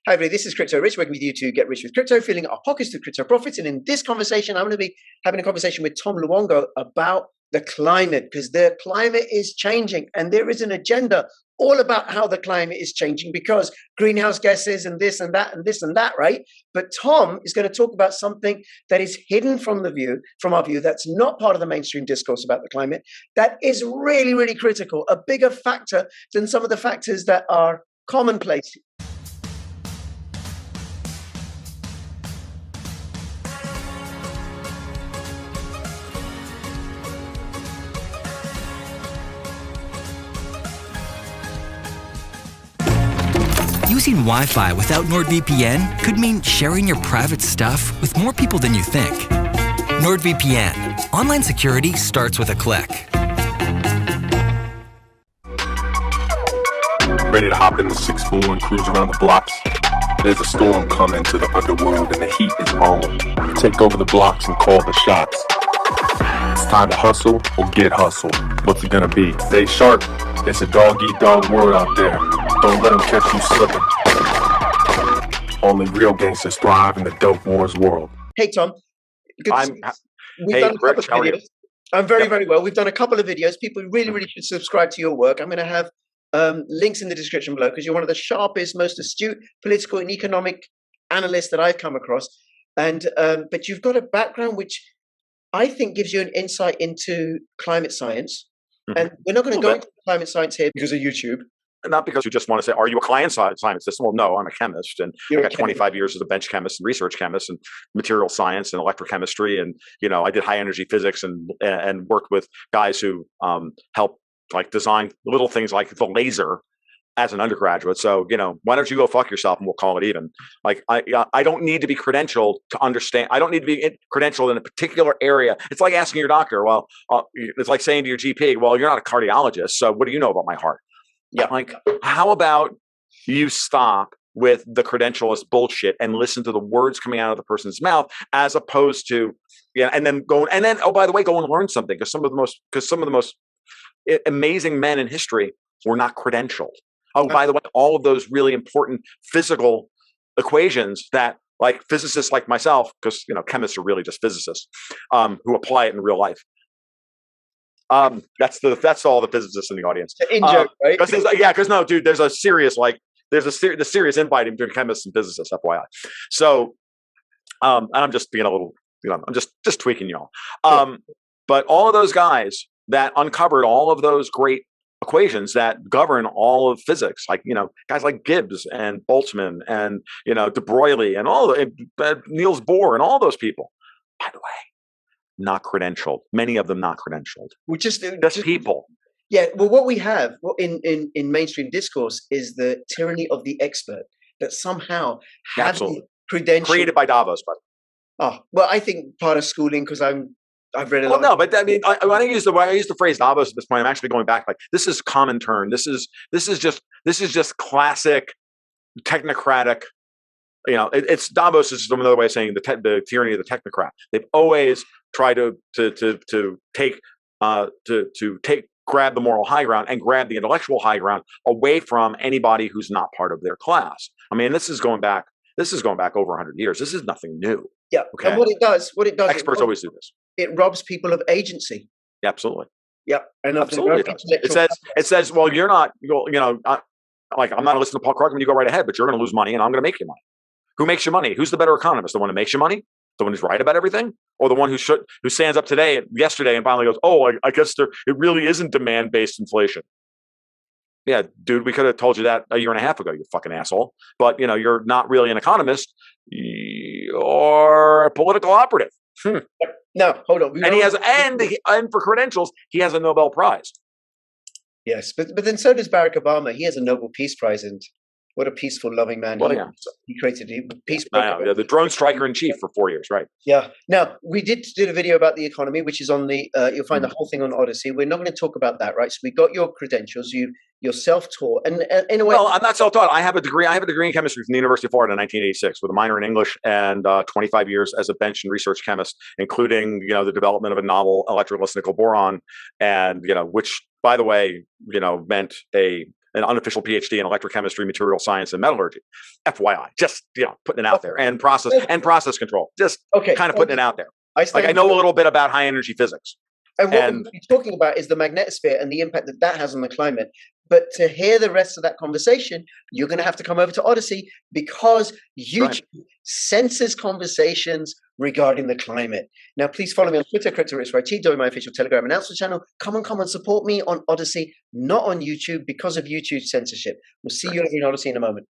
Hi, everybody. This is Crypto Rich, working with you to get rich with crypto, filling our pockets with crypto profits. And in this conversation, I'm going to be having a conversation with Tom Luongo about the climate, because the climate is changing and there is an agenda all about how the climate is changing because greenhouse gases and this and that and this and that, right? But Tom is going to talk about something that is hidden from our view, that's not part of the mainstream discourse about the climate, that is really, really critical, a bigger factor than some of the factors that are commonplace. Using Wi-Fi without NordVPN could mean sharing your private stuff with more people than you think. NordVPN. Online security starts with a click. Ready to hop in the 6-4 and cruise around the blocks? There's a storm coming to the underworld and the heat is on. Take over the blocks and call the shots. It's time to hustle or get hustled. What's it gonna be? Stay sharp. It's a dog-eat-dog world out there. Don't let them catch you slipping. Only real gangsters thrive in the dope wars world. Hey, Tom. Rich, how are you? I'm very well. We've done a couple of videos. People really should subscribe to your work. I'm going to have links in the description below because you're one of the sharpest, most astute political and economic analysts that I've come across. And but you've got a background which I think gives you an insight into climate science. Mm-hmm. And we're not going to go into climate science here because of YouTube. Not because you just want to say, are you a client scientist? Well, no, I'm a chemist. And I got 25 years as a bench chemist and research chemist and material science and electrochemistry. And, I did high energy physics and worked with guys who helped like design little things like the laser as an undergraduate. So, why don't you go fuck yourself and we'll call it even. Like, I don't need to be credentialed to understand. I don't need to be credentialed in a particular area. It's like asking your doctor, it's like saying to your GP, well, you're not a cardiologist. So what do you know about my heart? Yeah. Like, how about you stop with the credentialist bullshit and listen to the words coming out of the person's mouth as opposed to, oh, by the way, go and learn something because some of the most amazing men in history were not credentialed. Oh, by the way, all of those really important physical equations that like physicists like myself, because, chemists are really just physicists who apply it in real life. That's all the physicists in the audience. In joke, right? Because no, dude, there's a serious the serious invite between chemists and physicists, FYI. So, and I'm just being a little, I'm just tweaking y'all. But all of those guys that uncovered all of those great equations that govern all of physics, like guys like Gibbs and Boltzmann and de Broglie and all Niels Bohr and all those people. By the way, not credentialed. Many of them not credentialed. We just people. Yeah. Well, what we have in mainstream discourse is the tyranny of the expert that somehow have credential created by Davos. But well, I think part of schooling because I've read a lot. No, but I mean, when I use the phrase Davos at this point, I'm actually going back. Like this is common term. This is just classic technocratic. It's Davos is another way of saying the tyranny of the technocrat. They've always tried to grab the moral high ground and grab the intellectual high ground away from anybody who's not part of their class. I mean, this is going back over 100 years. This is nothing new. Yeah. Okay. And what it does, experts always do this. It robs people of agency. Yeah, absolutely. Yeah, and absolutely it does. It says, well, you're not, I'm not listening to Paul Krugman. You go right ahead, but you're going to lose money, and I'm going to make you money. Who makes you money? Who's the better economist? The one who makes you money? The one who's right about everything? Or the one who stands up yesterday and finally goes, oh, I guess it really isn't demand-based inflation. Yeah, dude, we could have told you that a year and a half ago, you fucking asshole. But, you're not really an economist or a political operative. No, hold on. And he has, and for credentials, he has a Nobel Prize. Yes, but then so does Barack Obama. He has a Nobel Peace Prize, and what a peaceful, loving man. He created peace. The drone striker in chief for 4 years, right? Yeah. Now, we did a video about the economy, which is on the, you'll find the whole thing on Odyssey. We're not going to talk about that, right? So we got your credentials. You're self-taught. And in a way. Well, I'm not self-taught. I have a degree in chemistry from the University of Florida in 1986 with a minor in English and 25 years as a bench and research chemist, including, the development of a novel electrolytic boron and, which, by the way, meant an unofficial PhD in electrochemistry, material science, and metallurgy. FYI, just putting it out there, and process control. Just kind of putting it out there. I know a little bit about high energy physics. And what we're talking about is the magnetosphere and the impact that has on the climate. But to hear the rest of that conversation, you're going to have to come over to Odyssey, because YouTube censors conversations regarding the climate. Now, please follow me on Twitter, CryptoRichRT, join my official Telegram announcement channel. Come and support me on Odyssey, not on YouTube, because of YouTube censorship. We'll see you over in Odyssey in a moment.